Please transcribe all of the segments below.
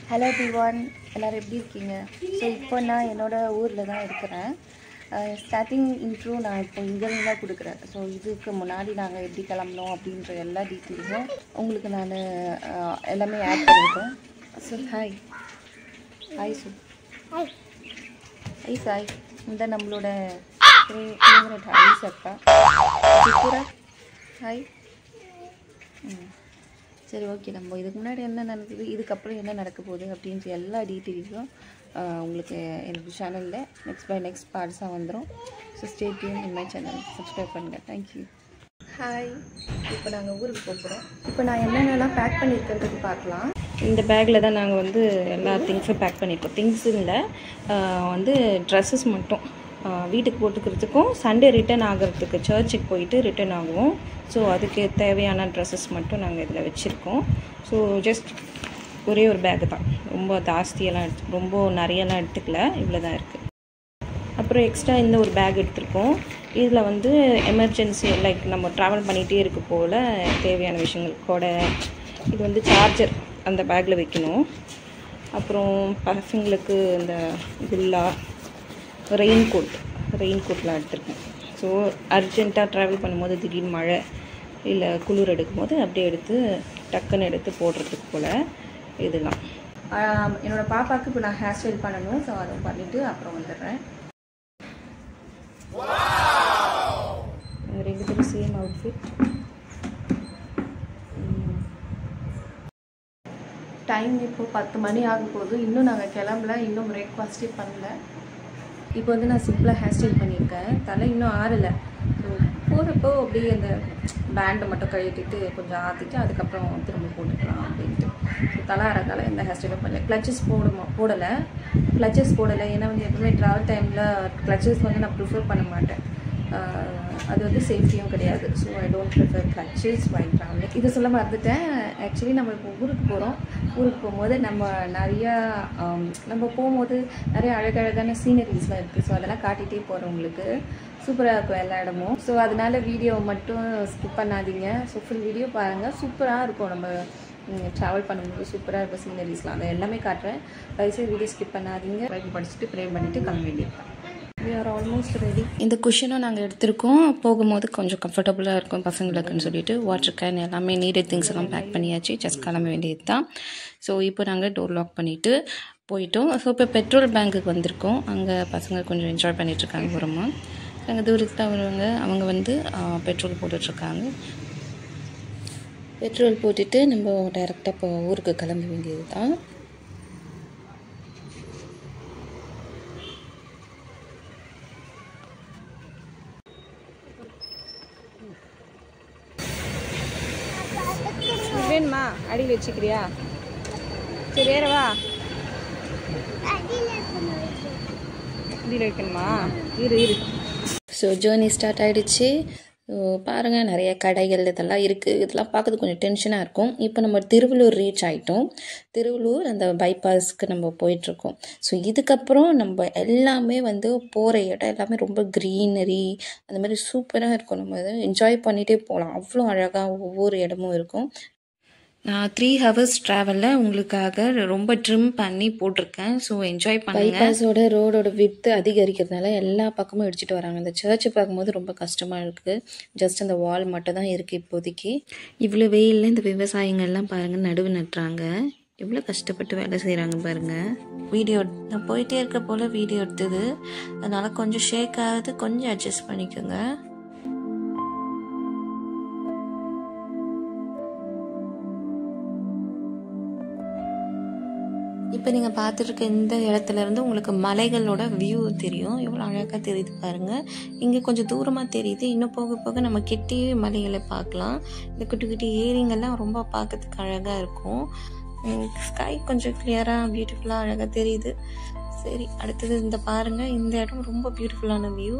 Hello everyone, எல்லாரும் எப்படி இருக்கீங்க? ஸோ இப்போ நான் என்னோட ஊரில் தான் இருக்கிறேன். ஸ்டார்டிங் இன்ட்ரோ நான் இப்போ இங்கேருந்து தான் கொடுக்குறேன். ஸோ இதுக்கு முன்னாடி நாங்கள் எப்படி கிளம்புனோம் அப்படின்ற எல்லா டீட்டெயில்ஸும் உங்களுக்கு நான் எல்லாமே ஆட் பண்ணியிருக்கேன். ஸோ ஹாய் சு ஹாய் சாய், இந்த நம்மளோட ஃபேவரட் ஹாய் அக்கா சிக்குரா ஹாய். சரி, ஓகே. நம்ம இதுக்கு முன்னாடி என்ன நடக்குது, இதுக்கப்புறம் என்ன நடக்க போகுது அப்படின்ற எல்லா டீட்டெயில்ஸும் உங்களுக்கு என்னோட சேனலில் நெக்ஸ்ட் பார்ட்ஸாக வந்துடும். So stay tune in my channel, subscribe பண்ணுங்கள். தேங்க்யூ. ஹாய், இப்போ நாங்கள் ஊருக்கு போகிறோம். இப்போ நான் என்னென்னலாம் பேக் பண்ணியிருக்கிறதுக்கு பார்க்கலாம். இந்த பேக்கில் தான் நாங்கள் வந்து எல்லா திங்ஸும் பேக் பண்ணியிருக்கோம். திங்ஸ் இல்லை, ட்ரெஸ்ஸஸ் மட்டும் வீட்டுக்கு போட்டுக்கிறதுக்கும் சண்டே ரிட்டர்ன் ஆகிறதுக்கு சர்ச்சுக்கு போயிட்டு ரிட்டர்ன் ஆகுவோம். ஸோ அதுக்கு தேவையான ட்ரெஸ்ஸஸ் மட்டும் நாங்கள் இதில் வச்சுருக்கோம். ஸோ ஜஸ்ட் ஒரே ஒரு பேக்கு தான், ரொம்ப ஜாஸ்தியெல்லாம் ரொம்ப நிறையெல்லாம் எடுத்துக்கல, இவ்வளோ தான் இருக்குது. அப்புறம் எக்ஸ்ட்ரா இந்த ஒரு பேக் எடுத்திருக்கோம். இதில் எமர்ஜென்சி லைக் நம்ம ட்ராவல் பண்ணிகிட்டே இருக்க போல் தேவையான விஷயங்கள் கூட. இது சார்ஜர் அந்த பேக்கில் வைக்கணும். அப்புறம் பசங்களுக்கு இந்த குல்லா ரெயின் கோட்லாம் எடுத்திருக்கேன். ஸோ அர்ஜென்ட்டாக ட்ராவல் பண்ணும்போது திடீர்னு மழை இல்லை குளிர் எடுக்கும்போது அப்படியே எடுத்து டக்குன்னு எடுத்து போடுறதுக்கு போல் இதெல்லாம். என்னோடய பாப்பாவுக்கு இப்போ நான் ஹேர் ஸ்டைல் பண்ணணும். ஸோ அதை பண்ணிவிட்டு அப்புறம் வந்துடுறேன். ரெண்டு பேரும் சேம் அவுட்ஃபிட். டைம் இப்போது 10 மணி ஆகும் போது. இன்னும் நாங்கள் கிளம்பல, இன்னும் பிரேக்ஃபாஸ்ட்டே பண்ணல. இப்போ நான் சிம்பிளாக ஹேர் ஸ்டைல் பண்ணியிருக்கேன். தலை இன்னும் ஆறலை. ஸோ போகிறப்போ அப்படியே அந்த பேண்டை மட்டும் கழட்டிட்டு கொஞ்சம் ஆற்றிட்டு அதுக்கப்புறம் திரும்ப போட்டுக்கலாம் அப்படின்ட்டு. ஸோ தலை ஆறதால இந்த ஹேர் ஸ்டைலும் பண்ணல. க்ளச்சஸ் போடலை. ஏன்னா எப்பவுமே ட்ராவல் டைமில் க்ளச்சஸ் நான் ப்ரிஃபர் பண்ண மாட்டேன். அது சேஃப்டியும் கிடையாது. So I don't prefer clutches while travelling. இதை சொல்ல மறந்துட்டேன். ஆக்சுவலி நம்ம இப்போ ஊருக்கு போகிறோம். ஊருக்கு போகும்போது நம்ம போகும்போது நிறைய அழகழகான சீனரிஸ்லாம் இருக்குது. ஸோ அதெல்லாம் காட்டிகிட்டே போகிறோம். உங்களுக்கு சூப்பராக இருக்கும் எல்லா இடமும். ஸோ அதனால் வீடியோ மட்டும் ஸ்கிப் பண்ணாதீங்க. ஸோ ஃபுல் வீடியோ பாருங்கள். சூப்பராக இருக்கும். நம்ம ட்ராவல் பண்ணும்போது சூப்பராக இருக்கும் சீனரிஸ்லாம். அதை எல்லாமே காட்டுறேன். தயவுசெய்து வீடியோ ஸ்கிப் பண்ணாதீங்க. பைபிள் படிச்சுட்டு ப்ரே பண்ணிவிட்டு கிளம்ப வேண்டியிருக்கேன். We are almost ready. இந்த குஷனும் நாங்கள் எடுத்திருக்கோம். போகும்போது கொஞ்சம் கம்ஃபர்டபுளாக இருக்கும் பசங்களுக்குன்னு சொல்லிட்டு வாட்டர் கேன் எல்லாமே நீடட் திங்ஸ் எல்லாம் பேக் பண்ணியாச்சு. ஜஸ்ட் கிளம்ப வேண்டியது தான். ஸோ இப்போ நாங்கள் டோர் லாக் பண்ணிவிட்டு போயிட்டோம். ஸோ இப்போ பெட்ரோல் பேங்க்குக்கு வந்திருக்கோம். அங்கே பசங்க கொஞ்சம் என்ஜாய் பண்ணிகிட்ருக்காங்க. புறமா நாங்கள் தூரத்தில் வருவாங்க. அவங்க பெட்ரோல் போட்டுட்ருக்காங்க. பெட்ரோல் போட்டுட்டு நம்ம டைரெக்டாக இப்போ ஊருக்கு கிளம்ப வேண்டியது தான். வேணுமா? அடியில் வச்சுக்கிறியா? சரி, ஏறவா? அடியில் வைக்கணுமா? இரு. ஸோ ஜேர்னி ஸ்டார்ட் ஆகிடுச்சு. பாருங்கள், நிறைய கடைகள் இதெல்லாம் இருக்குது. இதெல்லாம் பார்க்கறது கொஞ்சம் டென்ஷனாக இருக்கும். இப்போ நம்ம திருவள்ளூர் ரீச் ஆகிட்டோம். திருவள்ளூர் அந்த பைபாஸ்க்கு நம்ம போயிட்டுருக்கோம். ஸோ இதுக்கப்புறம் நம்ம எல்லாமே போகிற இடம் எல்லாமே ரொம்ப க்ரீனரி அந்த மாதிரி சூப்பராக இருக்கும். நம்ம என்ஜாய் பண்ணிகிட்டே போகலாம். அவ்வளோ அழகாக ஒவ்வொரு இடமும் இருக்கும். நான் 3 hours ட்ராவலில் உங்களுக்காக ரொம்ப ட்ரிம் பண்ணி போட்டிருக்கேன். ஸோ என்ஜாய் பண்ணுங்கள். பைபாஸோட ரோடோட வித்து அதிகரிக்கிறதுனால எல்லா பக்கமும் இடிச்சிட்டு வராங்க. இந்த சர்ச்சை பார்க்கும்போது ரொம்ப கஷ்டமாக இருக்குது. ஜஸ்ட் அந்த வால் மட்டும் தான் இருக்குது இப்போதைக்கு. இவ்வளோ வெயிலில் இந்த விவசாயிங்கள்லாம் பாருங்கள் நடுவு நட்டுறாங்க. எவ்வளோ கஷ்டப்பட்டு வேலை செய்கிறாங்க பாருங்கள். வீடியோ நான் போயிட்டே இருக்க போல் வீடியோ எடுத்தது, அதனால் கொஞ்சம் ஷேக் ஆகுது. கொஞ்சம் அட்ஜஸ்ட் பண்ணிக்கோங்க. இப்போ நீங்கள் பார்த்துருக்க இந்த இடத்துலேருந்து உங்களுக்கு மலைகளோட வியூ தெரியும். எவ்வளோ அழகாக தெரியுது பாருங்கள். இங்கே கொஞ்சம் தூரமாக தெரியுது. இன்னும் போக போக நம்ம கிட்டேயே மலைகளை பார்க்கலாம். இந்த குட்டி குட்டி ஏரிங்கெல்லாம் ரொம்ப பார்க்கறதுக்கு அழகாக இருக்கும். ஸ்கை கொஞ்சம் கிளியராக பியூட்டிஃபுல்லாக அழகாக தெரியுது. சரி, அடுத்தது இந்த பாருங்கள், இந்த இடம் ரொம்ப பியூட்டிஃபுல்லான வியூ.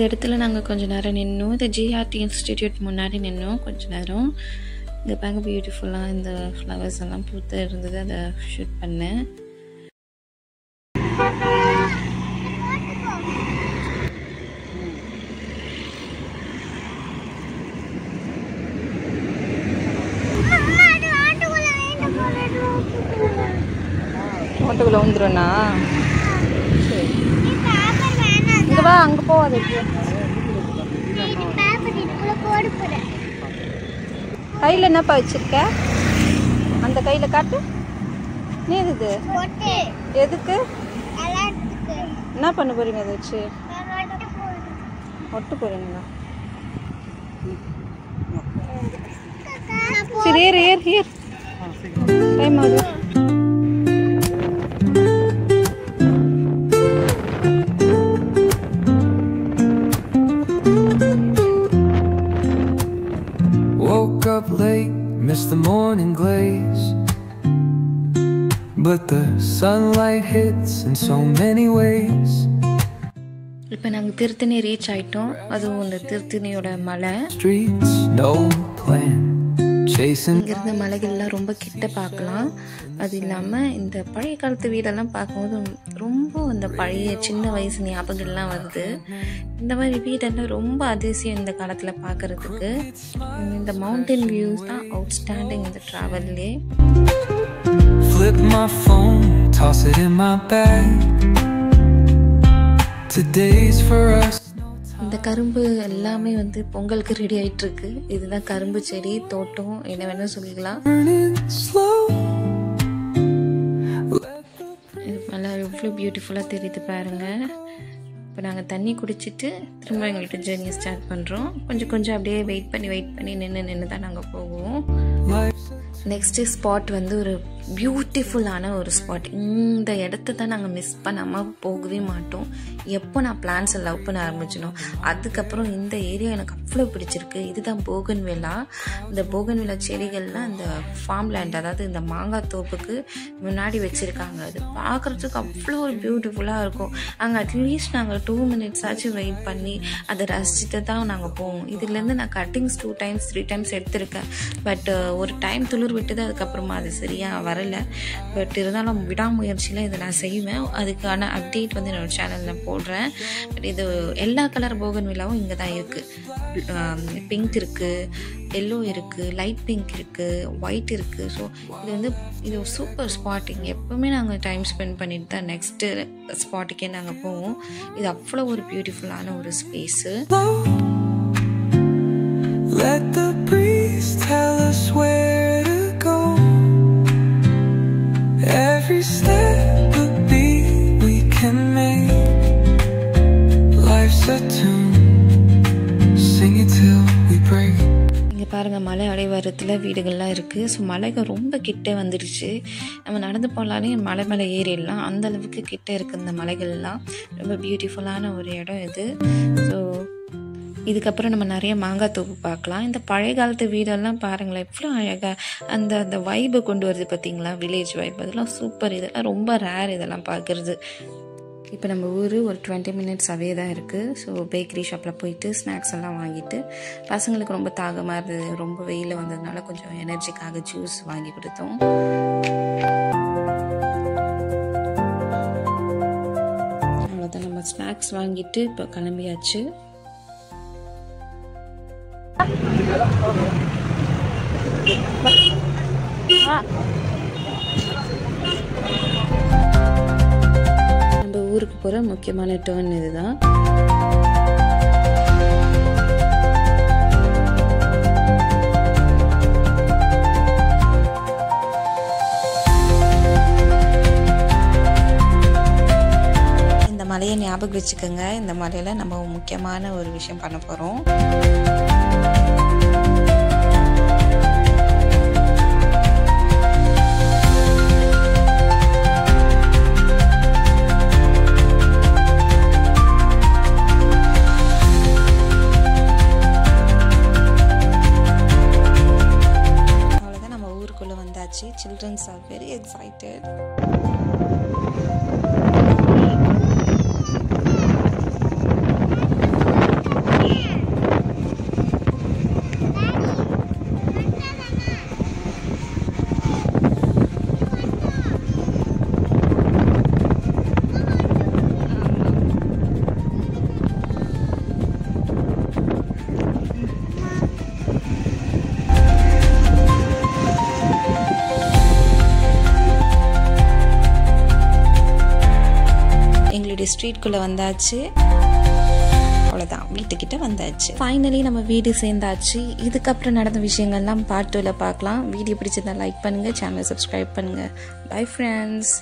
இடத்துல நாங்கள் கொஞ்சம் நேரம் நின்னோம். இந்த ஜிஆர்டி இன்ஸ்டிடியூட் முன்னாடி நின்னோம் கொஞ்சம் நேரம். இங்கே பாருங்க பியூட்டிஃபுல்லாக இந்த ஃப்ளவர்ஸ் எல்லாம் பூத்து இருந்தது, அதை ஷூட் பண்ணேன். ஓட்டுக்குள்ள வந்துடும்ண்ணா. சரி இங்கே வா, அங்கே போகாது. கையில் என்னப்பா வச்சிருக்க? அந்த கையில் காட்டு. நீ இது எதுக்கு என்ன பண்ண போறீங்க? அதை வச்சு ஒட்டு போறீங்களா? சரி ஏறு ஏறு ஏறு, டைம் ஆகுது. Up late, missed the morning glaze, but the sunlight hits in so many ways. இப்போ நாங்கள் திருத்தணி ரீச் ஆயிட்டோம். அதுவும் இந்த திருத்தணியோட மலை. Streets, no plan, chasing. இங்கிருந்த மலைகள்லாம் ரொம்ப கிட்ட பார்க்கலாம். அது இல்லாமல் இந்த பழைய காலத்து வீடெல்லாம் பார்க்கும்போது ரொம்ப இந்த பழைய சின்ன வயசு ஞாபகங்கள்லாம் வருது. இந்த மாதிரி வீடெல்லாம் ரொம்ப அதிசயம் இந்த காலத்தில் பார்க்குறதுக்கு. இந்த மவுண்டன் வியூஸ் தான் அவுட்ஸ்டாண்டிங் இந்த ட்ராவல்லே. Flip my phone, toss it in my bag. Today's for us. இந்த கரும்பு எல்லாமே வந்து பொங்கலுக்கு ரெடி ஆயிட்டு இருக்கு. இதுதான் கரும்பு செடி தோட்டம், என்ன வேணும் சொல்லிக்கலாம். நல்லா எவ்வளோ பியூட்டிஃபுல்லாக தெரியுது பாருங்க. இப்போ நாங்கள் தண்ணி குடிச்சிட்டு திரும்ப எங்கள்கிட்ட ஜேர்னி ஸ்டார்ட் பண்ணுறோம். கொஞ்சம் கொஞ்சம் அப்படியே வெயிட் பண்ணி நின்று தான் நாங்கள் போவோம். நெக்ஸ்ட்டு ஸ்பாட் வந்து ஒரு பியூட்டிஃபுல்லான ஒரு ஸ்பாட். இந்த இடத்த தான் நாங்கள் மிஸ் பண்ணாமல் போகவே மாட்டோம். எப்போ நான் பிளான்ஸை லவ் பண்ண ஆரம்பிச்சினோ அதுக்கப்புறம் இந்த ஏரியா எனக்கு அவ்வளோ பிடிச்சிருக்கு. இதுதான் போகன்வில்லா. இந்த போகன்வில்லா செடிகள்லாம் இந்த ஃபார்ம் லேண்ட், அதாவது இந்த மாங்காய் தோப்புக்கு முன்னாடி வச்சுருக்காங்க. அது பார்க்குறதுக்கு அவ்வளோ ஒரு பியூட்டிஃபுல்லாக இருக்கும். அங்கே அட்லீஸ்ட் நாங்கள் 2 minutes ஆச்சும் வெயிட் பண்ணி அதை ரசிச்சுட்டு தான் நாங்கள் போவோம். இதுலேருந்து நான் கட்டிங்ஸ் 2 times 3 times எடுத்திருக்கேன். பட் ஒரு டைம் துளிர் விட்டுது, அதுக்கப்புறமா அது சரியாக வரலை. பட் இருந்தாலும் விடாமுயற்சியில் இதை நான் செய்வேன். அதுக்கான அப்டேட் வந்து என்னோடய சேனலில் போடுறேன். பட் இது எல்லா கலர் போகன்வில்லாவும் இங்கே தான் இருக்குது. பிங்க் இருக்குது, எல்லோ இருக்குது, லைட் பிங்க் இருக்குது, ஒயிட் இருக்குது. ஸோ இது சூப்பர் ஸ்பாட். இங்கே எப்போவுமே நாங்கள் டைம் ஸ்பெண்ட் பண்ணிட்டு தான் நெக்ஸ்ட்டு ஸ்பாட்டுக்கே நாங்கள் போவோம். இது அவ்வளோ ஒரு பியூட்டிஃபுல்லான ஒரு space. Let the breeze tell us where to go. Every step a beat we can make. Life's a tune, sing it till we break. இங்கே பாருங்கள், மலை அடிவாரத்தில் வீடுகள்லாம் இருக்குது. ஸோ மலைகள் ரொம்ப கிட்டே வந்துடுச்சு. நம்ம நடந்து போகலானே மலை மேலே ஏறிடலாம், அந்தளவுக்கு கிட்டே இருக்குது இந்த மலைகள்லாம். ரொம்ப பியூட்டிஃபுல்லான ஒரு இடம் இது. ஸோ இதுக்கப்புறம் நம்ம நிறைய மாங்காய் தோப்பு பார்க்கலாம். இந்த பழைய காலத்து வீடெல்லாம் பாருங்களேன், எவ்வளோ அழகாக அந்த வைபை கொண்டு வருது பார்த்தீங்களா, வில்லேஜ் வைப். அதெல்லாம் சூப்பர். இதெல்லாம் ரொம்ப ரேர் இதெல்லாம் பார்க்குறது. இப்போ நம்ம ஊர் ஒரு 20 minutes அவே தான் இருக்குது. ஸோ பேக்கரி ஷாப்பில் போயிட்டு ஸ்நாக்ஸ் எல்லாம் வாங்கிட்டு, பசங்களுக்கு ரொம்ப தாகமாக இருந்தது, ரொம்ப வெயிலில் வந்ததுனால கொஞ்சம் எனர்ஜிக்காக ஜூஸ் வாங்கி கொடுத்தோம். அவ்வளோதான், நம்ம ஸ்நாக்ஸ் வாங்கிட்டு இப்போ கிளம்பியாச்சு. நம்ம ஊருக்கு போகிற முக்கியமான டர்ன் இதுதான். இந்த மலையை ஞாபகம் வச்சுக்கோங்க. இந்த மலையில் நம்ம முக்கியமான ஒரு விஷயம் பண்ண போகிறோம். Children are very excited. ஸ்ட்ரீட்குள்ளே வந்தாச்சு. அவ்வளோதான், வீட்டுக்கிட்ட வந்தாச்சு. ஃபைனலி நம்ம வீடு சேர்ந்தாச்சு. இதுக்கப்புறம் நடந்த விஷயங்கள்லாம் பார்ட் 2ல பார்க்கலாம். வீடியோ பிடிச்சிருந்தா லைக் பண்ணுங்கள், சேனலை சப்ஸ்கிரைப் பண்ணுங்கள். Bye friends.